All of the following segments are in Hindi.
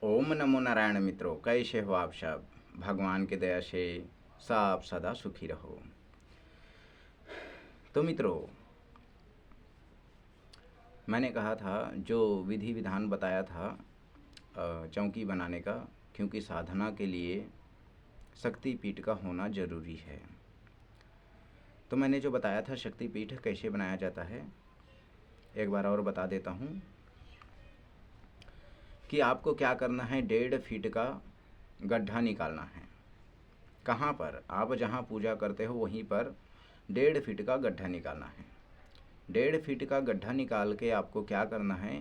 ओम नमो नारायण मित्रों, कैसे हो आप सब। भगवान की दया से सब सदा सुखी रहो। तो मित्रों, मैंने कहा था जो विधि विधान बताया था चौकी बनाने का, क्योंकि साधना के लिए शक्तिपीठ का होना ज़रूरी है। तो मैंने जो बताया था शक्तिपीठ कैसे बनाया जाता है, एक बार और बता देता हूँ कि आपको क्या करना है। 1.5 फीट का गड्ढा निकालना है। कहाँ पर? आप जहाँ पूजा करते हो वहीं पर 1.5 फीट का गड्ढा निकालना है। 1.5 फीट का गड्ढा निकाल के आपको क्या करना है,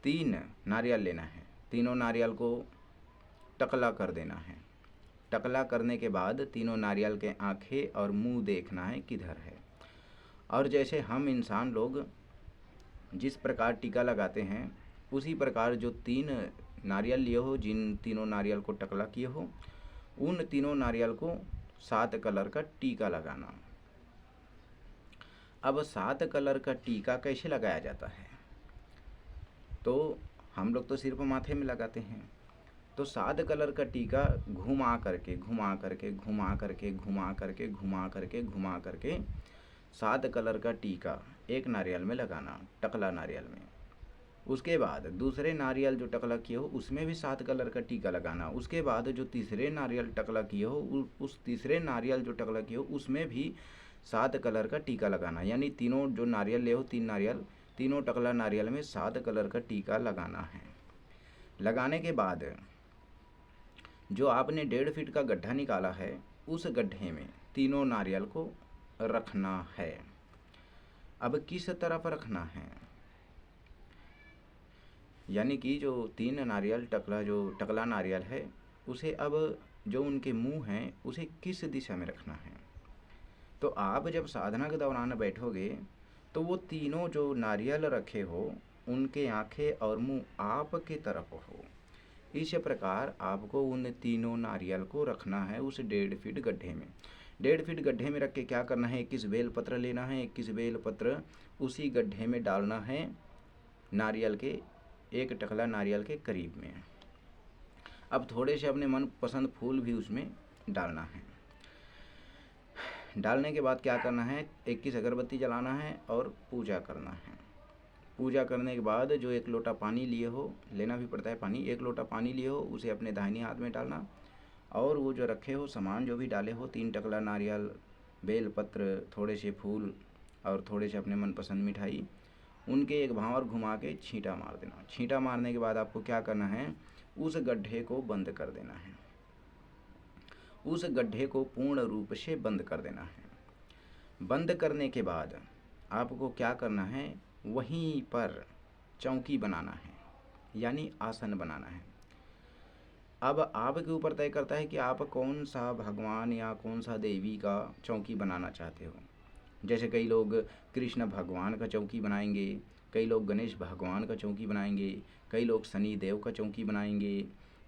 3 नारियल लेना है। तीनों नारियल को टकला कर देना है। टकला करने के बाद तीनों नारियल के आंखें और मुंह देखना है किधर है। और जैसे हम इंसान लोग जिस प्रकार टीका लगाते हैं, उसी प्रकार जो 3 नारियल लिए हो, जिन तीनों नारियल को टकला किए हो, उन तीनों नारियल को 7 कलर का टीका लगाना। अब 7 कलर का टीका कैसे लगाया जाता है? तो हम लोग तो सिर्फ माथे में लगाते हैं। तो 7 कलर का टीका घुमा करके घुमा करके घुमा करके घुमा करके घुमा करके घुमा करके 7 कलर का टीका एक नारियल में लगाना, टकला नारियल में। उसके बाद दूसरे नारियल जो टकला किए हो उसमें भी 7 कलर का टीका लगाना। उसके बाद जो तीसरे नारियल टकला किए हो उस तीसरे नारियल जो टकला किए हो उसमें भी 7 कलर का टीका लगाना। यानी तीनों जो नारियल ले हो, 3 नारियल, तीनों टकला नारियल में 7 कलर का टीका लगाना है। लगाने के बाद जो आपने 1.5 फीट का गड्ढा निकाला है, उस गड्ढे में तीनों नारियल को रखना है। अब किस तरफ रखना है, यानी कि जो 3 नारियल जो टकला नारियल है, उसे अब जो उनके मुंह हैं उसे किस दिशा में रखना है। तो आप जब साधना के दौरान बैठोगे तो वो तीनों जो नारियल रखे हो उनके आंखें और मुंह आपके तरफ हो। इस प्रकार आपको उन तीनों नारियल को रखना है उस 1.5 फीट गड्ढे में। 1.5 फीट गड्ढे में रख के क्या करना है, 21 बेलपत्र लेना है। 21 बेलपत्र उसी गड्ढे में डालना है, नारियल के एक टकला नारियल के करीब में। अब थोड़े से अपने मन पसंद फूल भी उसमें डालना है। डालने के बाद क्या करना है, 21 अगरबत्ती जलाना है और पूजा करना है। पूजा करने के बाद जो 1 लोटा पानी लिए हो, लेना भी पड़ता है पानी, 1 लोटा पानी लिए हो उसे अपने दाहिने हाथ में डालना। और वो जो रखे हो सामान जो भी डाले हो, 3 टकला नारियल, बेलपत्र, थोड़े से फूल और थोड़े से अपने मनपसंद मिठाई, उनके एक भांवर घुमा के छींटा मार देना। छींटा मारने के बाद आपको क्या करना है, उस गड्ढे को बंद कर देना है। उस गड्ढे को पूर्ण रूप से बंद कर देना है। बंद करने के बाद आपको क्या करना है, वहीं पर चौकी बनाना है, यानी आसन बनाना है। अब आपके ऊपर तय करता है कि आप कौन सा भगवान या कौन सा देवी का चौकी बनाना चाहते हो। जैसे कई लोग कृष्ण भगवान का चौकी बनाएंगे, कई लोग गणेश भगवान का चौकी बनाएंगे, कई लोग शनि देव का चौकी बनाएंगे,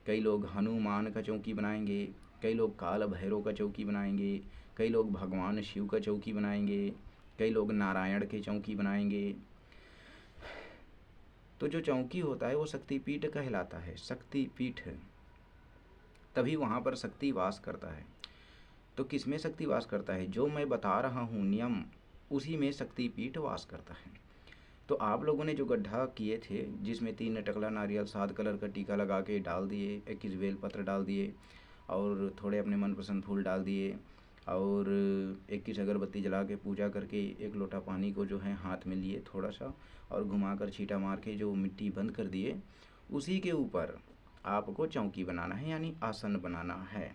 कई लोग हनुमान का चौकी बनाएंगे, कई लोग काल भैरव का चौकी बनाएंगे, कई लोग भगवान शिव का चौकी बनाएंगे, कई लोग नारायण के चौकी बनाएंगे। तो जो चौकी होता है वो शक्तिपीठ कहलाता है। शक्तिपीठ, तभी वहाँ पर शक्ति वास करता है। तो किस में शक्ति वास करता है? जो मैं बता रहा हूँ नियम, उसी में शक्तिपीठ वास करता है। तो आप लोगों ने जो गड्ढा किए थे जिसमें 3 टकला नारियल 7 कलर का टीका लगा के डाल दिए, 21 बेलपत्र डाल दिए और थोड़े अपने मनपसंद फूल डाल दिए और 21 अगरबत्ती जला के पूजा करके 1 लोटा पानी को जो है हाथ में लिए थोड़ा सा और घुमाकर छींटा मार के जो मिट्टी बंद कर दिए, उसी के ऊपर आपको चौकी बनाना है, यानी आसन बनाना है।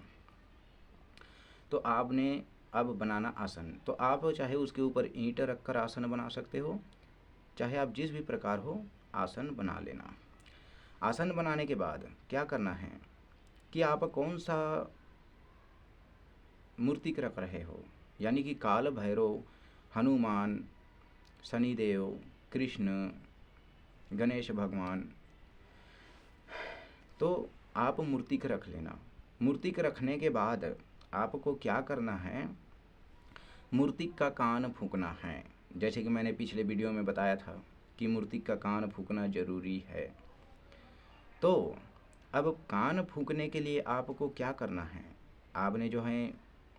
तो आपने अब बनाना आसन, तो आप चाहे उसके ऊपर ईंट रखकर आसन बना सकते हो, चाहे आप जिस भी प्रकार हो आसन बना लेना। आसन बनाने के बाद क्या करना है कि आप कौन सा मूर्ति रख रहे हो, यानी कि काल भैरव, हनुमान, शनिदेव, कृष्ण, गणेश भगवान, तो आप मूर्तिक रख लेना। मूर्तिक रखने के बाद आपको क्या करना है, मूर्तिक का कान फूंकना है। जैसे कि मैंने पिछले वीडियो में बताया था कि मूर्तिक का कान फूंकना ज़रूरी है। तो अब कान फूंकने के लिए आपको क्या करना है, आपने जो है,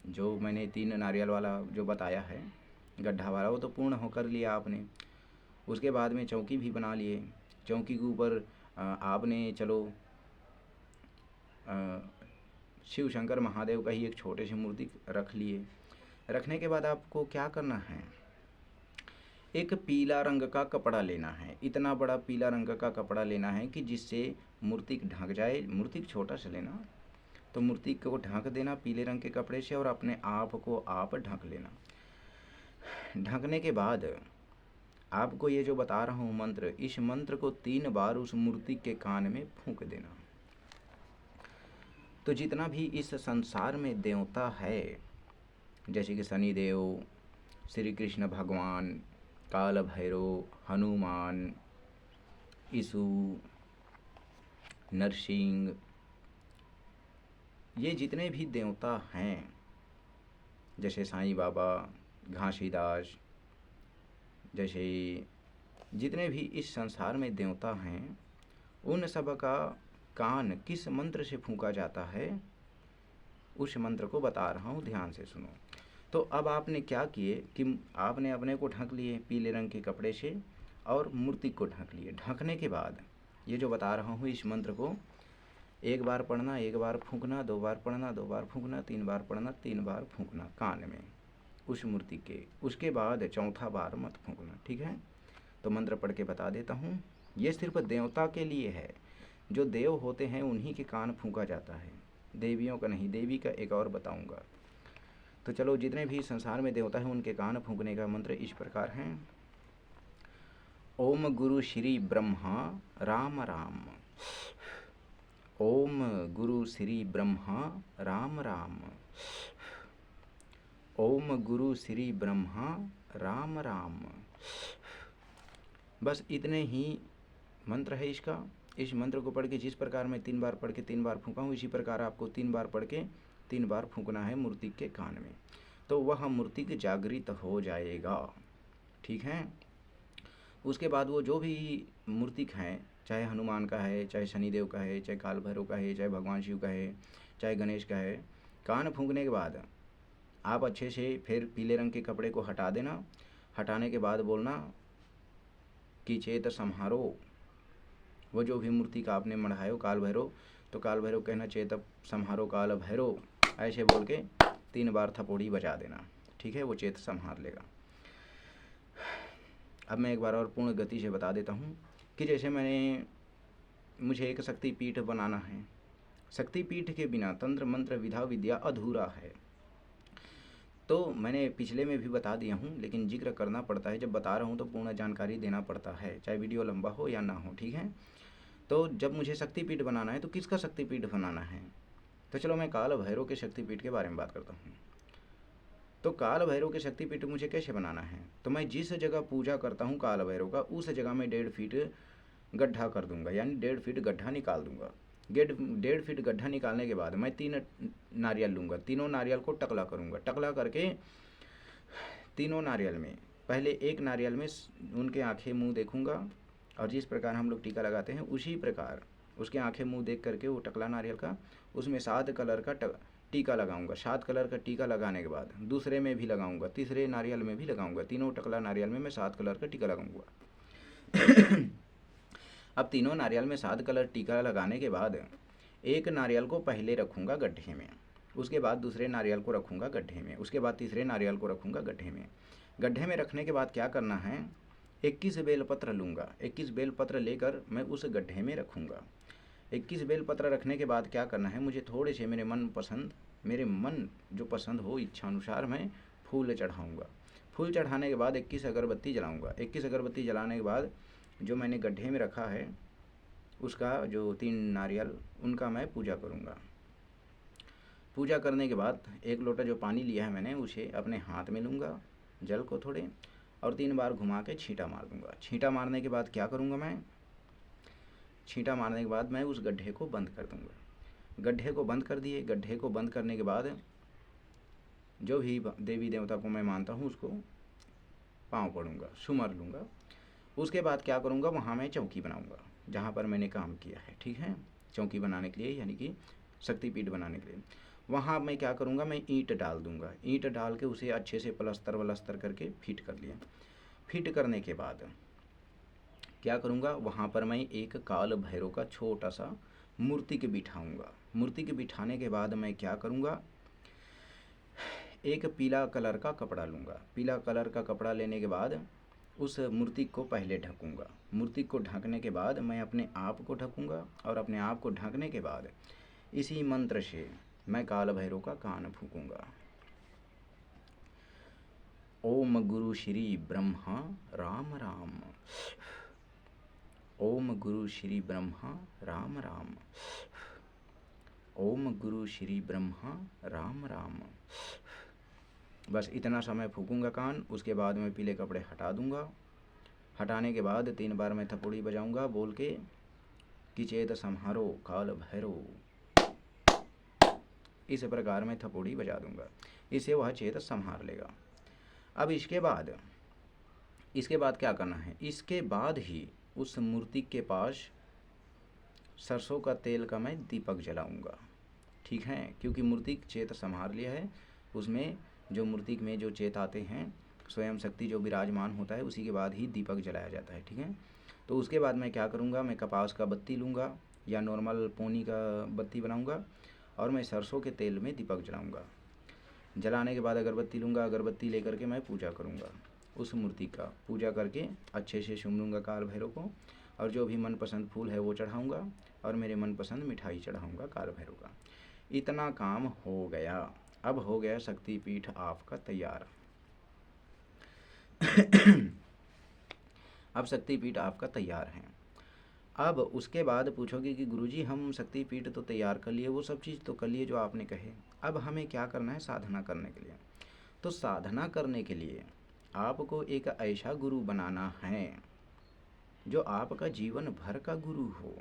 जो मैंने 3 नारियल वाला जो बताया है गड्ढा वाला, वो तो पूर्ण होकर लिया आपने। उसके बाद में चौकी भी बना लिए। चौकी के ऊपर आपने चलो शिव शंकर महादेव का ही एक छोटे सी मूर्ति रख लिए। रखने के बाद आपको क्या करना है, एक पीला रंग का कपड़ा लेना है। इतना बड़ा पीला रंग का कपड़ा लेना है कि जिससे मूर्ति ढक जाए। मूर्ति छोटा सा लेना, तो मूर्ति को ढक देना पीले रंग के कपड़े से और अपने आप को आप ढक लेना। ढकने के बाद आपको ये जो बता रहा हूँ मंत्र, इस मंत्र को 3 बार उस मूर्ति के कान में फूंक देना। तो जितना भी इस संसार में देवता है, जैसे कि शनिदेव, श्री कृष्ण भगवान, काल भैरव, हनुमान, यीशु, नरसिंह, ये जितने भी देवता हैं, जैसे साईं बाबा, घासीदास, जैसे जितने भी इस संसार में देवता हैं, उन सब का कान किस मंत्र से फूंका जाता है, उस मंत्र को बता रहा हूँ, ध्यान से सुनो। तो अब आपने क्या किए कि आपने अपने को ढक लिए पीले रंग के कपड़े से और मूर्ति को ढक लिए। ढकने के बाद ये जो बता रहा हूँ, इस मंत्र को 1 बार पढ़ना, 1 बार फूंकना, 2 बार पढ़ना, 2 बार फूंकना, 3 बार पढ़ना, 3 बार फूंकना कान में उस मूर्ति के। उसके बाद चौथा बार मत फूंकना, ठीक है। तो मंत्र पढ़ के बता देता हूँ। ये सिर्फ देवता के लिए है, जो देव होते हैं उन्हीं के कान फूंका जाता है, देवियों का नहीं। देवी का एक और बताऊंगा। तो चलो, जितने भी संसार में देवता हैं उनके कान फूंकने का मंत्र इस प्रकार है। ओम गुरु श्री ब्रह्मा राम राम। ओम गुरु श्री ब्रह्मा राम राम। ओम गुरु श्री ब्रह्मा राम राम। बस इतने ही मंत्र है इसका। इस मंत्र को पढ़ के जिस प्रकार मैं 3 बार पढ़ के 3 बार फूंका हूँ, इसी प्रकार आपको 3 बार पढ़ के 3 बार फूंकना है मूर्ति के कान में। तो वह मूर्ति की जागृत हो जाएगा, ठीक है। उसके बाद वो जो भी मूर्तिक हैं, चाहे हनुमान का है, चाहे शनिदेव का है, चाहे काल भैरव का है, चाहे भगवान शिव का है, चाहे गणेश का है, कान फूंकने के बाद आप अच्छे से फिर पीले रंग के कपड़े को हटा देना। हटाने के बाद बोलना कि चेत सम्हारो। वो जो भी मूर्ति का आपने मढ़ायो काल भैरव, तो काल भैरव कहना चेत सम्हारो काल भैरव, ऐसे बोल के 3 बार थपोड़ी बजा देना, ठीक है। वो चेत संहार लेगा। अब मैं एक बार और पूर्ण गति से बता देता हूँ कि जैसे मुझे एक शक्तिपीठ बनाना है। शक्तिपीठ के बिना तंत्र मंत्र विधा विद्या अधूरा है। तो मैंने पिछले में भी बता दिया हूँ, लेकिन जिक्र करना पड़ता है। जब बता रहा हूँ तो पूर्ण जानकारी देना पड़ता है, चाहे वीडियो लंबा हो या ना हो, ठीक है। तो जब मुझे शक्तिपीठ बनाना है तो किसका शक्तिपीठ बनाना है, तो चलो मैं काल भैरव के शक्तिपीठ के बारे में बात करता हूँ। तो काल भैरव के शक्तिपीठ मुझे कैसे बनाना है, तो मैं जिस जगह पूजा करता हूँ काल भैरव का, उस जगह में 1.5 फीट गड्ढा कर दूंगा, यानी 1.5 फीट गड्ढा निकाल दूंगा। 1.5 फीट गड्ढा निकालने के बाद मैं 3 नारियल लूँगा। तीनों नारियल को टकला करूँगा। टकला करके तीनों नारियल में पहले एक नारियल में उनके आंखें मुंह देखूंगा, और जिस प्रकार हम लोग टीका लगाते हैं उसी प्रकार उसके आंखें मुंह देख करके वो टकला नारियल का, उसमें 7 कलर का टीका लगाऊंगा। 7 कलर का टीका लगाने के बाद दूसरे में भी लगाऊंगा, तीसरे नारियल में भी लगाऊंगा। तीनों टकला नारियल में मैं 7 कलर का टीका लगाऊंगा। अब तीनों नारियल में 7 कलर टीका लगाने के बाद एक नारियल को पहले रखूँगा गड्ढे में, उसके बाद दूसरे नारियल को रखूँगा गड्ढे में, उसके बाद तीसरे नारियल को रखूँगा गड्ढे में। गड्ढे में रखने के बाद क्या करना है, 21 बेलपत्र लूँगा। 21 बेलपत्र लेकर मैं उस गड्ढे में रखूँगा। 21 बेलपत्र रखने के बाद क्या करना है, मुझे थोड़े से मेरे मन जो पसंद हो इच्छा अनुसार मैं फूल चढ़ाऊँगा। फूल चढ़ाने के बाद 21 अगरबत्ती जलाऊँगा। 21 अगरबत्ती जलाने के बाद जो मैंने गड्ढे में रखा है उसका जो 3 नारियल उनका मैं पूजा करूँगा। पूजा करने के बाद 1 लोटा जो पानी लिया है मैंने उसे अपने हाथ में लूँगा, जल को थोड़े, और 3 बार घुमा के छींटा मार दूँगा। छींटा मारने के बाद क्या करूँगा मैं, छींटा मारने के बाद मैं उस गड्ढे को बंद कर दूँगा। गड्ढे को बंद कर दिए। गड्ढे को बंद करने के बाद जो भी देवी देवता को मैं मानता हूँ उसको पाँव पड़ूँगा, सुमर लूँगा। उसके बाद क्या करूँगा, वहाँ मैं चौकी बनाऊँगा जहाँ पर मैंने काम किया है, ठीक है। चौकी बनाने के लिए, यानी कि शक्तिपीठ बनाने के लिए। वहाँ मैं क्या करूँगा, मैं ईंट डाल दूँगा। ईंट डाल के उसे अच्छे से प्लस्तर वलस्तर करके फिट कर लिया। फिट करने के बाद क्या करूँगा, वहाँ पर मैं एक काल भैरव का छोटा सा मूर्ति के बिठाऊँगा। मूर्ति के बिठाने के बाद मैं क्या करूँगा, एक पीला कलर का कपड़ा लूँगा। पीला कलर का कपड़ा लेने के बाद उस मूर्ति को पहले ढकूँगा। मूर्ति को ढकने के बाद मैं अपने आप को ढकूँगा, और अपने आप को ढकने के बाद इसी मंत्र से मैं काल भैरव का कान फूंकूँगा। ओम गुरु श्री ब्रह्मा राम राम। ओम गुरु श्री ब्रह्मा राम राम। ओम गुरु श्री ब्रह्मा राम राम। बस इतना समय फूकूंगा कान। उसके बाद मैं पीले कपड़े हटा दूंगा। हटाने के बाद 3 बार मैं थपोड़ी बजाऊंगा बोल के कि चेत संहारो काल भैरव। इस प्रकार मैं थपोड़ी बजा दूंगा, इससे वह चेत संहार लेगा। अब इसके बाद क्या करना है, इसके बाद ही उस मूर्ति के पास सरसों का तेल का मैं दीपक जलाऊंगा। ठीक है, क्योंकि मूर्ति चेत संहार लिया है। उसमें जो मूर्ति में जो चेत आते हैं, स्वयं शक्ति जो विराजमान होता है, उसी के बाद ही दीपक जलाया जाता है। ठीक है, तो उसके बाद मैं क्या करूँगा, मैं कपास का बत्ती लूँगा या नॉर्मल पोनी का बत्ती बनाऊँगा, और मैं सरसों के तेल में दीपक जलाऊँगा। जलाने के बाद अगरबत्ती लूँगा। अगरबत्ती लेकर के मैं पूजा करूँगा। उस मूर्ति का पूजा करके अच्छे से सुमरूँगा काल भैरव को, और जो भी मनपसंद फूल है वो चढ़ाऊँगा, और मेरे मनपसंद मिठाई चढ़ाऊँगा काल भैरव का। इतना काम हो गया। अब हो गया शक्तिपीठ आपका तैयार। अब शक्तिपीठ आपका तैयार है। अब उसके बाद पूछोगे कि गुरुजी हम शक्तिपीठ तो तैयार कर लिए, वो सब चीज़ तो कर लिए जो आपने कहे, अब हमें क्या करना है साधना करने के लिए। तो साधना करने के लिए आपको एक ऐसा गुरु बनाना है जो आपका जीवन भर का गुरु हो।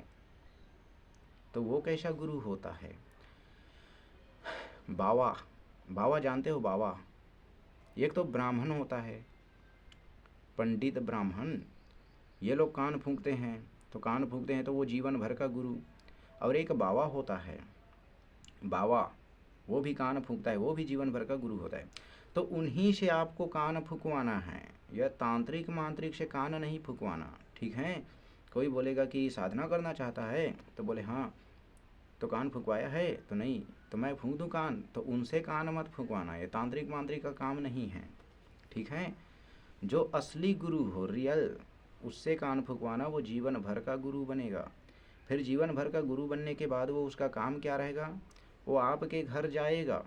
तो वो कैसा गुरु होता है, बावा। बावा जानते हो, बावा एक तो ब्राह्मण होता है, पंडित ब्राह्मण, ये लोग कान फूंकते हैं, तो कान फूंकते हैं तो वो जीवन भर का गुरु। और एक बावा होता है, बावा वो भी कान फूंकता है, वो भी जीवन भर का गुरु होता है। तो उन्हीं से आपको कान फूंकवाना है, यह तांत्रिक मांत्रिक से कान नहीं फूंकवाना। ठीक है, कोई बोलेगा कि साधना करना चाहता है, तो बोले हाँ तो कान फूंकवाया है, तो नहीं तो मैं फूंक दूँ कान, तो उनसे कान मत फूंकवाना, ये तांत्रिक मांत्रिक का काम नहीं है। ठीक है, जो असली गुरु हो, रियल, उससे कान फूंकवाना, वो जीवन भर का गुरु बनेगा। फिर जीवन भर का गुरु बनने के बाद वो उसका काम क्या रहेगा, वो आपके घर जाएगा।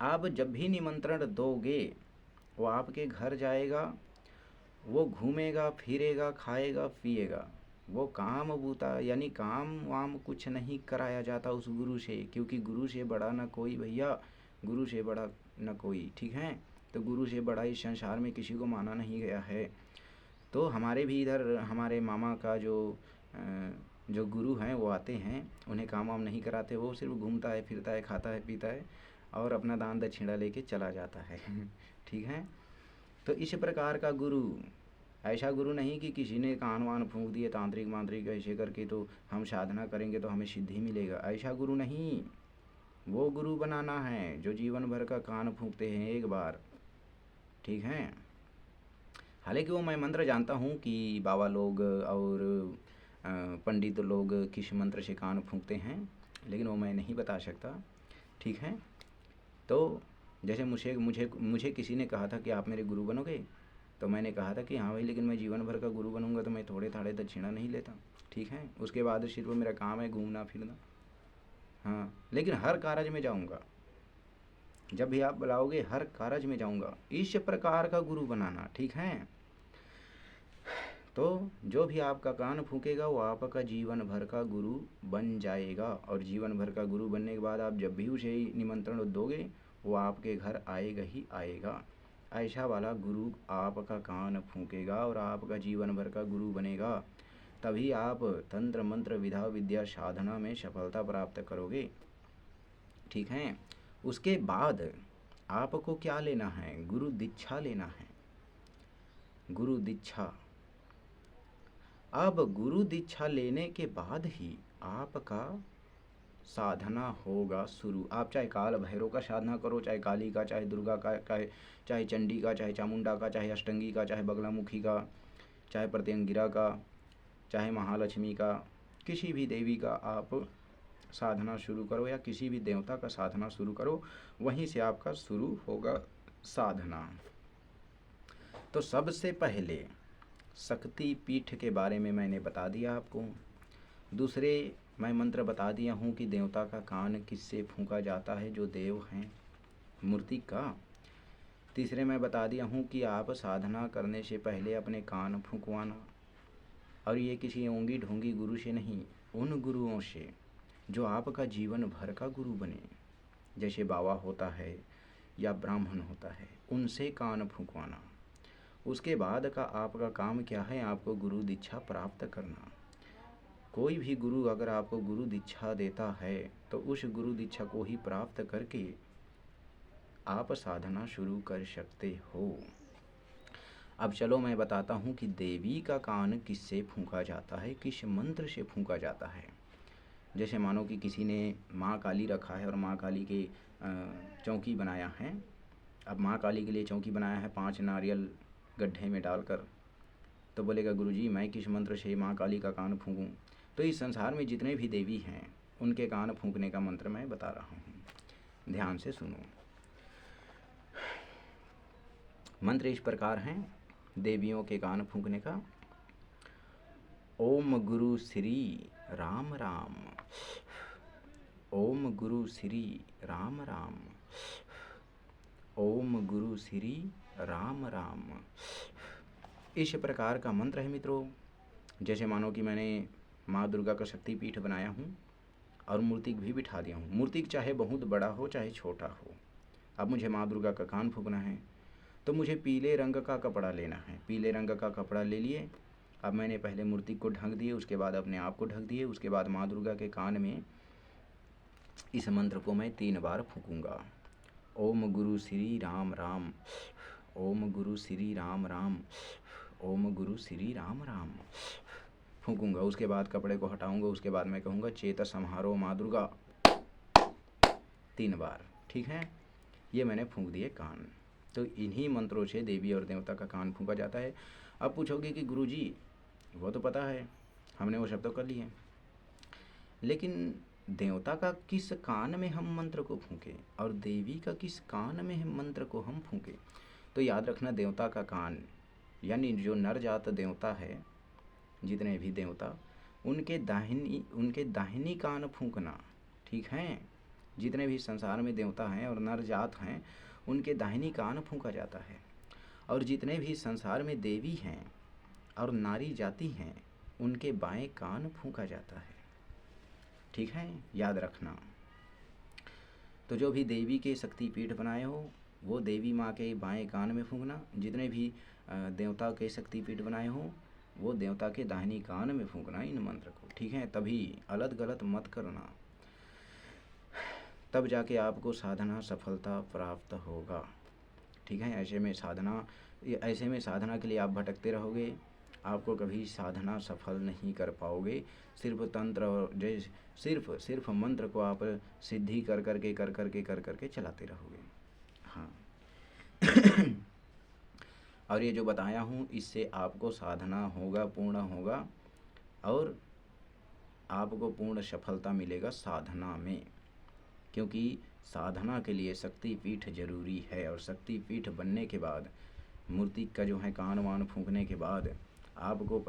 आप जब भी निमंत्रण दोगे वो आपके घर जाएगा, वो घूमेगा फिरेगा खाएगा पिएगा। वो काम बूता यानी काम वाम कुछ नहीं कराया जाता उस गुरु से, क्योंकि गुरु से बड़ा न कोई भैया, गुरु से बड़ा न कोई। ठीक है, तो गुरु से बड़ा इस संसार में किसी को माना नहीं गया है। तो हमारे भी इधर हमारे मामा का जो गुरु हैं वो आते हैं, उन्हें काम वाम नहीं कराते, वो सिर्फ घूमता है फिरता है खाता है पीता है और अपना दान दक्षिणा लेके चला जाता है। ठीक है, तो इस प्रकार का गुरु, ऐसा गुरु नहीं कि किसी ने कान वान फूंक दिए तांत्रिक मांत्रिक ऐसे करके तो हम साधना करेंगे तो हमें सिद्धि मिलेगा, ऐसा गुरु नहीं। वो गुरु बनाना है जो जीवन भर का कान फूंकते हैं एक बार। ठीक है, हालांकि वो मैं मंत्र जानता हूँ कि बाबा लोग और पंडित लोग किस मंत्र से कान फूंकते हैं, लेकिन वो मैं नहीं बता सकता। ठीक है, तो जैसे मुझे किसी ने कहा था कि आप मेरे गुरु बनोगे, तो मैंने कहा था कि हाँ भाई, लेकिन मैं जीवन भर का गुरु बनूंगा तो मैं थोड़े थाड़े दक्षिणा नहीं लेता। ठीक है, उसके बाद सिर्फ मेरा काम है घूमना फिरना। हाँ, लेकिन हर कारज में जाऊंगा, जब भी आप बुलाओगे हर कारज में जाऊंगा। इस प्रकार का गुरु बनाना। ठीक है, तो जो भी आपका कान फूकेगा वो आपका जीवन भर का गुरु बन जाएगा, और जीवन भर का गुरु बनने के बाद आप जब भी उसे निमंत्रण दोगे वो आपके घर आएगा ही आएगा। ऐसा वाला गुरु आपका कान फूकेगा और आपका जीवन भर का गुरु बनेगा। तभी आप तंत्र मंत्र विधा विद्या साधना में सफलता प्राप्त करोगे। ठीक है, उसके बाद आपको क्या लेना है, गुरु दीक्षा लेना है। गुरु दीक्षा। अब गुरु दीक्षा लेने के बाद ही आपका साधना होगा शुरू। आप चाहे काल भैरव का साधना करो, चाहे काली का, चाहे दुर्गा का, चाहे चंडी का, चाहे चामुंडा का, चाहे अष्टंगी का, चाहे बगलामुखी का, चाहे प्रत्यंगिरा का, चाहे महालक्ष्मी का, किसी भी देवी का आप साधना शुरू करो या किसी भी देवता का साधना शुरू करो, वहीं से आपका शुरू होगा साधना। तो सबसे पहले शक्ति पीठ के बारे में मैंने बता दिया आपको। दूसरे मैं मंत्र बता दिया हूँ कि देवता का कान किससे फूंका जाता है, जो देव हैं मूर्ति का। तीसरे मैं बता दिया हूँ कि आप साधना करने से पहले अपने कान फूंकवाना, और ये किसी ओंगी ढोंगी गुरु से नहीं, उन गुरुओं से जो आपका जीवन भर का गुरु बने, जैसे बाबा होता है या ब्राह्मण होता है, उनसे कान फूंकवाना। उसके बाद का आपका काम क्या है, आपको गुरु दीक्षा प्राप्त करना। कोई भी गुरु अगर आपको गुरु दीक्षा देता है तो उस गुरु दीक्षा को ही प्राप्त करके आप साधना शुरू कर सकते हो। अब चलो मैं बताता हूँ कि देवी का कान किससे फूंका जाता है, किस मंत्र से फूंका जाता है। जैसे मानो कि किसी ने माँ काली रखा है और माँ काली के चौकी बनाया है। अब माँ काली के लिए चौकी बनाया है 5 नारियल गड्ढे में डालकर, तो बोलेगा गुरुजी मैं किस मंत्र से माँ काली का कान फूंकूं। तो इस संसार में जितने भी देवी हैं उनके कान फूंकने का मंत्र मैं बता रहा हूँ, ध्यान से सुनो। मंत्र इस प्रकार हैं देवियों के कान फूंकने का। ओम गुरु श्री राम राम, ओम गुरु श्री राम राम, ओम गुरु श्री राम राम। इस प्रकार का मंत्र है मित्रों। जैसे मानो कि मैंने माँ दुर्गा का शक्तिपीठ बनाया हूँ और मूर्तिक भी बिठा दिया हूँ। मूर्तिक चाहे बहुत बड़ा हो चाहे छोटा हो, अब मुझे माँ दुर्गा का कान फूंकना है तो मुझे पीले रंग का कपड़ा लेना है। पीले रंग का कपड़ा ले लिए। अब मैंने पहले मूर्तिक को ढक दिए, उसके बाद अपने आप को ढक दिए, उसके बाद माँ दुर्गा के कान में इस मंत्र को मैं 3 बार फूंकूंगा। ओम गुरु श्री राम राम, ओम गुरु श्री राम राम, ओम गुरु श्री राम राम फूंकूंगा। उसके बाद कपड़े को हटाऊंगा। उसके बाद मैं कहूँगा चेत संहारो माँ दुर्गा 3 बार। ठीक है, ये मैंने फूंक दिए कान। तो इन्हीं मंत्रों से देवी और देवता का कान फूंका जाता है। अब पूछोगे कि गुरुजी वो तो पता है, हमने वो शब्द तो कर लिए, लेकिन देवता का किस कान में हम मंत्र को फूंके और देवी का किस कान में हम मंत्र को हम फूंके। तो याद रखना, देवता का कान यानी जो नर जात देवता है, जितने भी देवता, उनके दाहिनी कान फूंकना। ठीक है, जितने भी संसार में देवता हैं और नर जात हैं उनके दाहिनी कान फूंका जाता है, और जितने भी संसार में देवी हैं और नारी जाति हैं उनके बाएं कान फूंका जाता है। ठीक है, याद रखना। तो जो भी देवी के शक्तिपीठ बनाए हो वो देवी माँ के बाएं कान में फूंकना। जितने भी देवता के शक्तिपीठ बनाए हो वो देवता के दाहिनी कान में फूंकना इन मंत्र को। ठीक है, तभी अलग गलत मत करना, तब जाके आपको साधना सफलता प्राप्त होगा। ठीक है, ऐसे में साधना के लिए आप भटकते रहोगे, आपको कभी साधना सफल नहीं कर पाओगे। सिर्फ तंत्र और सिर्फ मंत्र को आप सिद्धि कर करके चलाते रहोगे। हाँ और ये जो बताया हूँ इससे आपको साधना होगा, पूर्ण होगा, और आपको पूर्ण सफलता मिलेगा साधना में, क्योंकि साधना के लिए शक्तिपीठ जरूरी है। और शक्तिपीठ बनने के बाद मूर्ति का जो है कान वान फूंकने के बाद आपको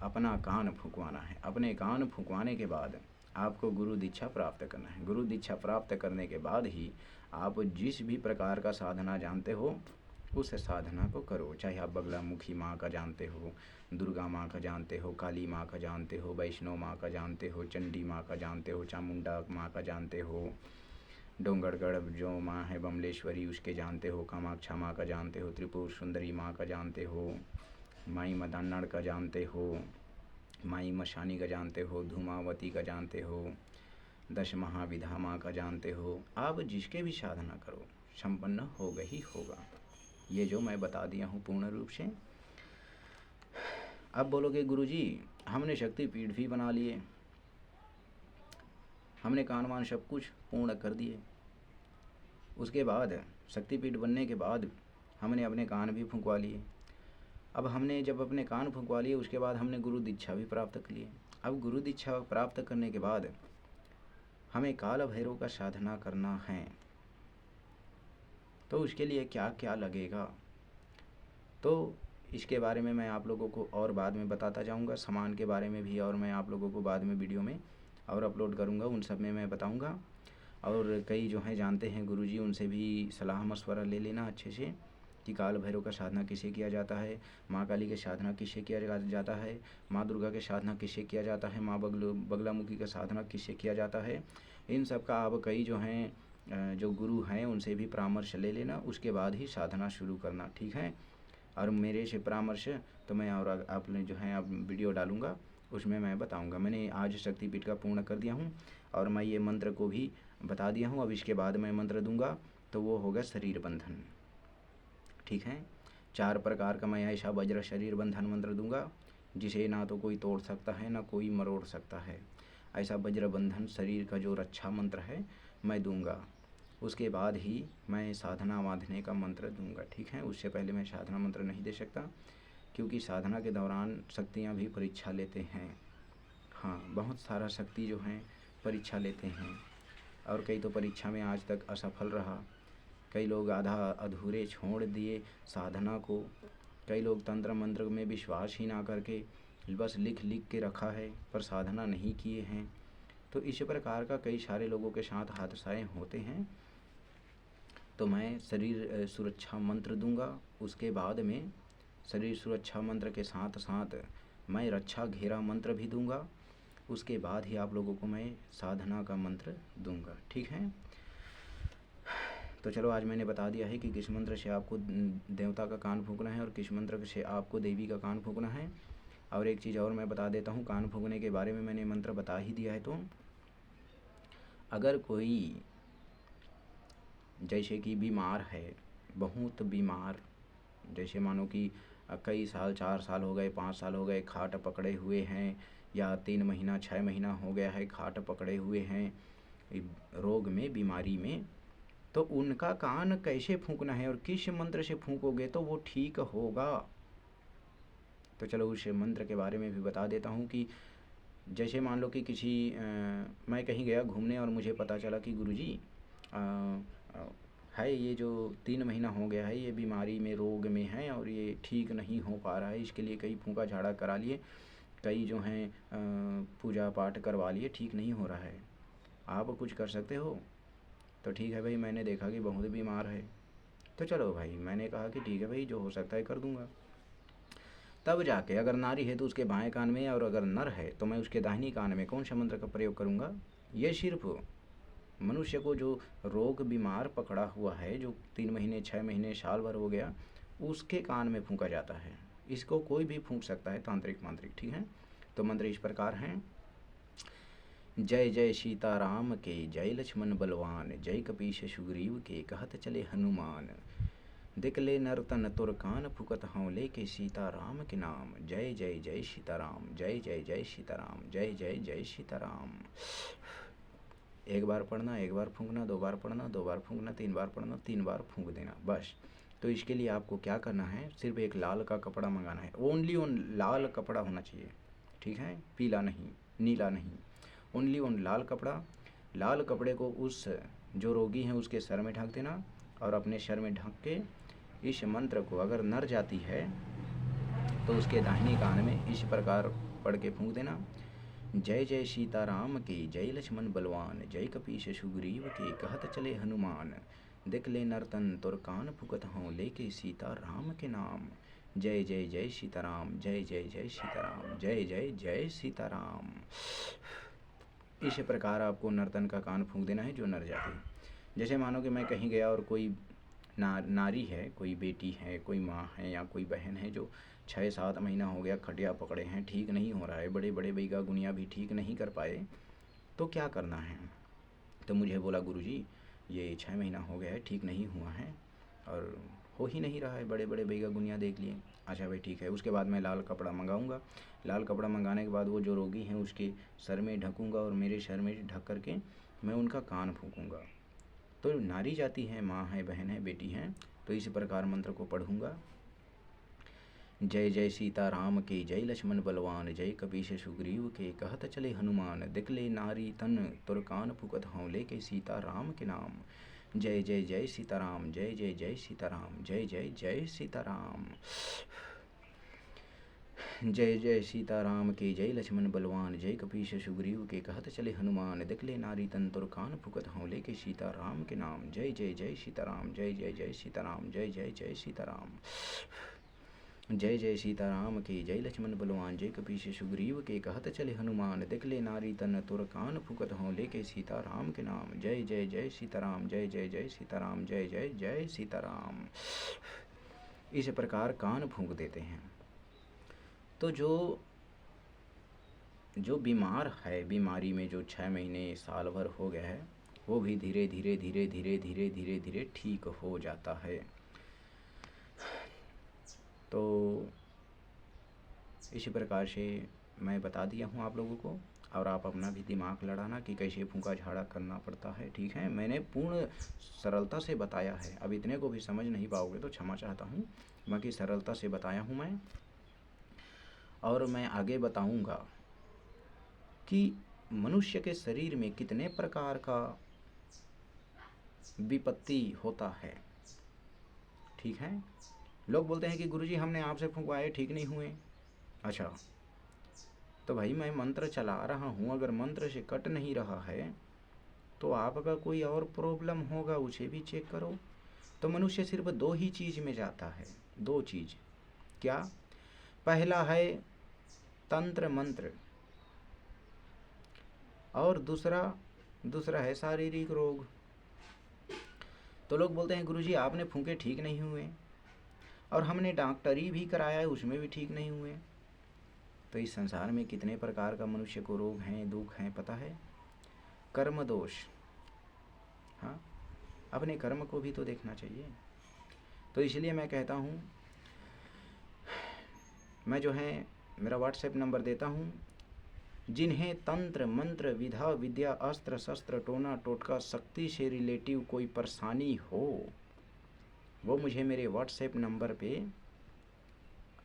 अपना कान फूंकवाना है। अपने कान फूंकवाने के बाद आपको गुरु दीक्षा प्राप्त करना है। गुरु दीक्षा प्राप्त करने के बाद ही आप जिस भी प्रकार का साधना जानते हो उस साधना को करो। चाहे आप बगलामुखी माँ का जानते हो, दुर्गा माँ का जानते हो, काली माँ का जानते हो, वैष्णो माँ का जानते हो, चंडी माँ का जानते हो, चामुंडा माँ का जानते हो, डोंगरगढ़ जो माँ है बमलेश्वरी उसके जानते हो, कामाक्षा माँ का जानते हो, त्रिपुर सुंदरी माँ का जानते हो, माई मदान्नड़ का जानते हो, माई मशानी का जानते हो, धूमावती का जानते हो, 10 महाविधा माँ का जानते हो। आप जिसके भी साधना करो संपन्न होगा ही होगा। ये जो मैं बता दिया हूँ पूर्ण रूप से। अब बोलोगे गुरुजी हमने शक्तिपीठ भी बना लिए, हमने कान वान सब कुछ पूर्ण कर दिए, उसके बाद शक्तिपीठ बनने के बाद हमने अपने कान भी फुंकवा लिए। अब हमने जब अपने कान फुंकवा लिए उसके बाद हमने गुरु दीक्षा भी प्राप्त कर लिए। अब गुरु दीक्षा प्राप्त करने के बाद हमें काल भैरव का साधना करना है, तो उसके लिए क्या क्या लगेगा, तो इसके बारे में मैं आप लोगों को और बाद में बताता जाऊंगा। सामान के बारे में भी और मैं आप लोगों को बाद में वीडियो में और अपलोड करूंगा, उन सब में मैं बताऊंगा। और कई जो हैं जानते हैं गुरुजी, उनसे भी सलाह मशवरा ले लेना अच्छे से कि काल भैरव का साधना किसे किया जाता है, माँ काली के साधना किसे किया जाता है, माँ दुर्गा के साधना किसे किया जाता है, माँ बगलामुखी का साधना किसे किया जाता है। इन सब का आप कई जो हैं जो गुरु हैं उनसे भी परामर्श ले लेना, उसके बाद ही साधना शुरू करना, ठीक है। और मेरे से परामर्श तो मैं और आप जो हैं अब वीडियो डालूँगा उसमें मैं बताऊँगा। मैंने आज शक्तिपीठ का पूर्ण कर दिया हूँ और मैं ये मंत्र को भी बता दिया हूँ। अब इसके बाद मैं मंत्र दूंगा तो वो होगा शरीर बंधन, ठीक है। 4 प्रकार का मैं ऐसा वज्र शरीर बंधन मंत्र दूंगा जिसे ना तो कोई तोड़ सकता है ना कोई मरोड़ सकता है। ऐसा वज्र बंधन शरीर का जो रक्षा मंत्र है मैं दूंगा, उसके बाद ही मैं साधना बांधने का मंत्र दूंगा, ठीक है। उससे पहले मैं साधना मंत्र नहीं दे सकता क्योंकि साधना के दौरान शक्तियाँ भी परीक्षा लेते हैं। हाँ, बहुत सारा शक्ति जो हैं परीक्षा लेते हैं और कई तो परीक्षा में आज तक असफल रहा, कई लोग आधा अधूरे छोड़ दिए साधना को, कई लोग तंत्र मंत्र में विश्वास ही ना करके बस लिख के रखा है पर साधना नहीं किए हैं। तो इस प्रकार का कई सारे लोगों के साथ हादसाएं होते हैं। तो मैं शरीर सुरक्षा मंत्र दूंगा, उसके बाद में शरीर सुरक्षा मंत्र के साथ साथ मैं रक्षा घेरा मंत्र भी दूंगा, उसके बाद ही आप लोगों को मैं साधना का मंत्र दूंगा, ठीक है। तो चलो आज मैंने बता दिया है कि किस मंत्र से आपको देवता का कान फूंकना है और किस मंत्र से आपको देवी का कान फूंकना है। और एक चीज़ और मैं बता देता हूँ, कान फूंकने के बारे में मैंने मंत्र बता ही दिया है। तो अगर कोई जैसे कि बीमार है, बहुत बीमार, जैसे मानो कि कई साल 4 साल हो गए 5 साल हो गए खाट पकड़े हुए हैं, या 3 महीना 6 महीना हो गया है खाट पकड़े हुए हैं रोग में बीमारी में, तो उनका कान कैसे फूंकना है और किस मंत्र से फूंकोगे तो वो ठीक होगा। तो चलो उस मंत्र के बारे में भी बता देता हूँ कि जैसे मान लो कि मैं कहीं गया घूमने और मुझे पता चला कि गुरुजी है ये जो 3 महीना हो गया है ये बीमारी में रोग में है और ये ठीक नहीं हो पा रहा है, इसके लिए कई फूंका झाड़ा करा लिए, कई जो हैं पूजा पाठ करवा लिए, ठीक नहीं हो रहा है, आप कुछ कर सकते हो। तो ठीक है भाई, मैंने देखा कि बहुत बीमार है, तो चलो भाई मैंने कहा कि ठीक है भाई जो हो सकता है कर दूंगा। तब जाके अगर नारी है तो उसके बाएं कान में, और अगर नर है तो मैं उसके दाहिनी कान में कौन सा मंत्र का प्रयोग करूंगा। ये सिर्फ मनुष्य को जो रोग बीमार पकड़ा हुआ है, जो 3 महीने 6 महीने साल भर हो गया, उसके कान में फूंका जाता है। इसको कोई भी फूंक सकता है, तांत्रिक मांत्रिक, ठीक है। तो मंत्र इस प्रकार हैं, जय जय सीताराम के, जय लक्ष्मण बलवान, जय कपीश सुग्रीव के, कहत चले हनुमान, दिखले नर्तन तुर कान फुकत हों लेके सीताराम के नाम, जय जय जय सीताराम, जय जय जय सीताराम, जय जय जय सीताराम। एक बार पढ़ना, एक बार फूंकना, 2 बार पढ़ना, 2 बार फूंकना, 3 बार पढ़ना, 3 बार फूंक देना, बस। तो इसके लिए आपको क्या करना है, सिर्फ एक लाल का कपड़ा मंगाना है, ओनली ऑन लाल कपड़ा होना चाहिए, ठीक है, पीला नहीं, नीला नहीं, ओनली ऑन लाल कपड़ा। लाल कपड़े को उस जो रोगी हैं उसके सर में ढक देना और अपने सर में ढक के इस मंत्र को अगर नर जाती है तो उसके दाहिने कान में इस प्रकार पढ़ के फूंक देना, जय जय सीताराम के, जय लक्ष्मण बलवान, जय कपीश सुग्रीव के, कहत चले हनुमान, दिख ले नर्तन तुर कान फुकत हों लेके सीताराम के नाम, जय जय जय सीताराम, जय जय जय सीताराम, जय जय जय सीताराम। इस प्रकार आपको नर्तन का कान फूंक देना है जो नर जाति। जैसे मानो कि मैं कहीं गया और कोई नारी है, कोई बेटी है, कोई माँ है या कोई बहन है जो 6-7 महीना हो गया खटिया पकड़े हैं, ठीक नहीं हो रहा है, बड़े बड़े बैगा गुनिया भी ठीक नहीं कर पाए, तो क्या करना है। तो मुझे बोला गुरुजी ये 6 महीना हो गया है, ठीक नहीं हुआ है और हो ही नहीं रहा है, बड़े बड़े बेगा गुनिया देख लिए। अच्छा भाई ठीक है, उसके बाद मैं लाल कपड़ा मंगाऊंगा। लाल कपड़ा मंगाने के बाद वो जो रोगी हैं उसके सर में ढकूंगा और मेरे सर में ढक करके मैं उनका कान फूंकूंगा। तो नारी जाति है, माँ है, बहन है, बेटी है, तो इसी प्रकार मंत्र को पढ़ूंगा। जय जय सीता राम के, जय लक्ष्मण बलवान, जय कपीश सुग्रीव के, कहत चले हनुमान, दिखले नारी तन तुर कान फूकत हों, लेके सीता राम के नाम। जय जय जय सीताराम, जय जय जय सीताराम, जय जय जय सीताराम। जय जय सीताराम के, जय लक्ष्मण बलवान, जय कपीश सुग्रीव के, कहत चले हनुमान, दिखले नारी तन तुर कान फूकत हों, लेके सीताराम के नाम। जय जय जय सीताराम, जय जय जय सीताराम, जय जय जय सीताराम। जय जय सीताराम के, जय लक्ष्मण बलवान, जय कपीश सुग्रीव के, कहत चले हनुमान, दिखले नारी तन तुर कान फूकत हों, लेके सीताराम के नाम। जय जय जय सीताराम, जय जय जय सीताराम, जय जय जय सीताराम। इस प्रकार कान फूंक देते हैं। तो जो बीमार है, बीमारी में जो 6 महीने साल भर हो गया है, वो भी धीरे धीरे धीरे धीरे धीरे धीरे धीरे ठीक हो जाता है। तो इसी प्रकार से मैं बता दिया हूँ आप लोगों को, और आप अपना भी दिमाग लड़ाना कि कैसे फूंका झाड़ा करना पड़ता है। ठीक है, मैंने पूर्ण सरलता से बताया है। अब इतने को भी समझ नहीं पाओगे तो क्षमा चाहता हूँ, बाकी सरलता से बताया हूँ मैं। और मैं आगे बताऊँगा कि मनुष्य के शरीर में कितने प्रकार का विपत्ति होता है। ठीक है, लोग बोलते हैं कि गुरुजी हमने आपसे फूंकवाए ठीक नहीं हुए। अच्छा, तो भाई मैं मंत्र चला रहा हूँ, अगर मंत्र से कट नहीं रहा है तो आपका कोई और प्रॉब्लम होगा, उसे भी चेक करो। तो मनुष्य सिर्फ 2 ही चीज़ में जाता है, 2 चीज़। क्या? पहला है तंत्र मंत्र, और दूसरा है शारीरिक रोग। तो लोग बोलते हैं गुरुजी आपने फूंके ठीक नहीं हुए, और हमने डॉक्टरी भी कराया है उसमें भी ठीक नहीं हुए। तो इस संसार में कितने प्रकार का मनुष्य को रोग हैं, दुख हैं, पता है? कर्म दोष। हाँ, अपने कर्म को भी तो देखना चाहिए। तो इसलिए मैं कहता हूँ, मैं जो है मेरा व्हाट्सएप नंबर देता हूँ, जिन्हें तंत्र मंत्र विधा विद्या अस्त्र शस्त्र टोना टोटका शक्ति से रिलेटिव कोई परेशानी हो, वो मुझे मेरे व्हाट्सएप नंबर पे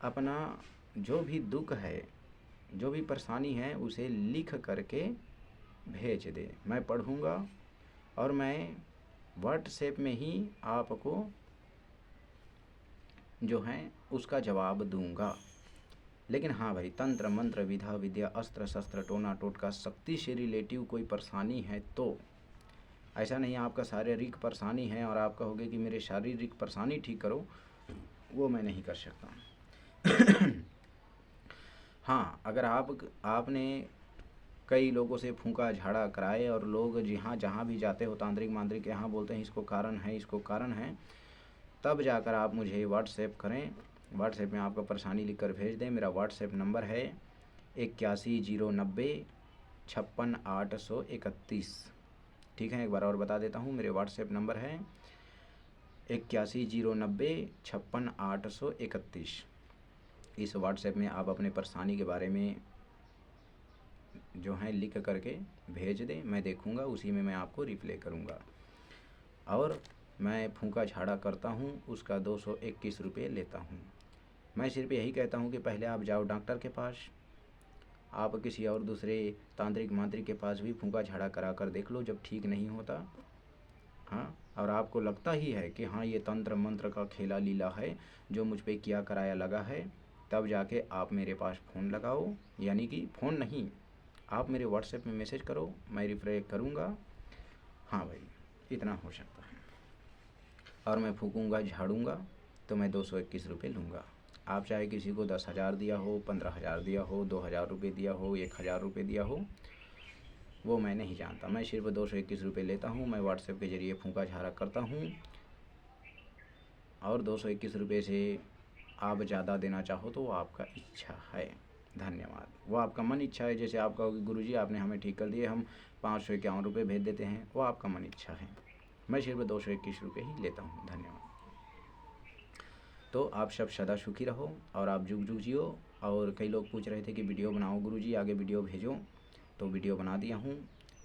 अपना जो भी दुख है, जो भी परेशानी है, उसे लिख करके भेज दे। मैं पढ़ूँगा और मैं व्हाट्सएप में ही आपको जो है उसका जवाब दूंगा। लेकिन हाँ भाई, तंत्र मंत्र विधा विद्या अस्त्र शस्त्र टोना टोटका शक्ति से रिलेटिव कोई परेशानी है तो, ऐसा नहीं आपका शारीरिक परेशानी है और आप कहोगे कि मेरे शारीरिक परेशानी ठीक करो, वो मैं नहीं कर सकता। हाँ, अगर आपने कई लोगों से फूंका झाड़ा कराए और लोग जहाँ भी जाते हो तांत्रिक मांत्रिक के यहाँ बोलते हैं इसको कारण है, तब जाकर आप मुझे व्हाट्सएप करें। व्हाट्सएप में आपका परेशानी लिखकर भेज दें। मेरा व्हाट्सएप नंबर है 8109056831। ठीक है, एक बार और बता देता हूँ, मेरे व्हाट्सएप नंबर है 8109056831। इस व्हाट्सएप में आप अपने परेशानी के बारे में जो है लिख करके भेज दें, मैं देखूंगा, उसी में मैं आपको रिप्लाई करूंगा। और मैं फूंका झाड़ा करता हूं, उसका 221 रुपये लेता हूं। मैं सिर्फ यही कहता हूं कि पहले आप जाओ डॉक्टर के पास, आप किसी और दूसरे तांत्रिक मांत्रिक के पास भी फूंका झाड़ा करा कर देख लो। जब ठीक नहीं होता, हाँ, और आपको लगता ही है कि हाँ ये तंत्र मंत्र का खेला लीला है जो मुझ पे किया कराया लगा है, तब जाके आप मेरे पास फ़ोन लगाओ। यानी कि फ़ोन नहीं, आप मेरे व्हाट्सएप में मैसेज करो, मैं रिप्लाई करूँगा। हाँ भाई, इतना हो सकता है। और मैं फूकूँगा झाड़ूँगा तो मैं 221 रुपये लूँगा। आप चाहे किसी को 10,000 दिया हो, 15,000 दिया हो, 2,000 रुपये दिया हो, 1,000 रुपये दिया हो, वो मैं नहीं जानता। मैं सिर्फ 221 रुपये लेता हूँ। मैं व्हाट्सएप के ज़रिए फूंका झाड़ा करता हूँ, और 221 रुपये से आप ज़्यादा देना चाहो तो वो आपका इच्छा है। धन्यवाद। वो आपका मन इच्छा है। जैसे आप कहोगे गुरुजी आपने हमें ठीक कर दिए, हम 551 रुपये भेज देते हैं, वो आपका मन इच्छा है। मैं सिर्फ 221 रुपये ही लेता हूँ। धन्यवाद। तो आप सब सदा सुखी रहो और आप जुग जुग जियो। और कई लोग पूछ रहे थे कि वीडियो बनाओ गुरुजी, आगे वीडियो भेजो, तो वीडियो बना दिया हूँ।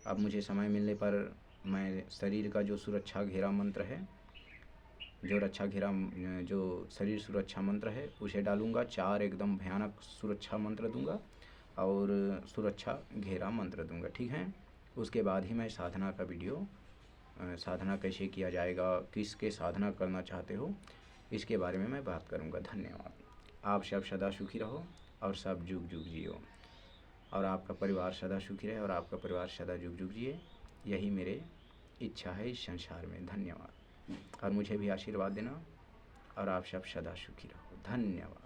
अब मुझे समय मिलने पर मैं शरीर का जो सुरक्षा घेरा मंत्र है, जो रक्षा घेरा जो शरीर सुरक्षा मंत्र है उसे डालूँगा। 4 एकदम भयानक सुरक्षा मंत्र दूंगा और सुरक्षा घेरा मंत्र दूंगा, ठीक है। उसके बाद ही मैं साधना का वीडियो, साधना कैसे किया जाएगा, किसके साधना करना चाहते हो, इसके बारे में मैं बात करूंगा। धन्यवाद। आप सब सदा सुखी रहो और सब जुग जुग जियो, और आपका परिवार सदा सुखी रहे और आपका परिवार सदा जुग जुग जिए, यही मेरे इच्छा है इस संसार में। धन्यवाद। और मुझे भी आशीर्वाद देना और आप सब सदा सुखी रहो। धन्यवाद।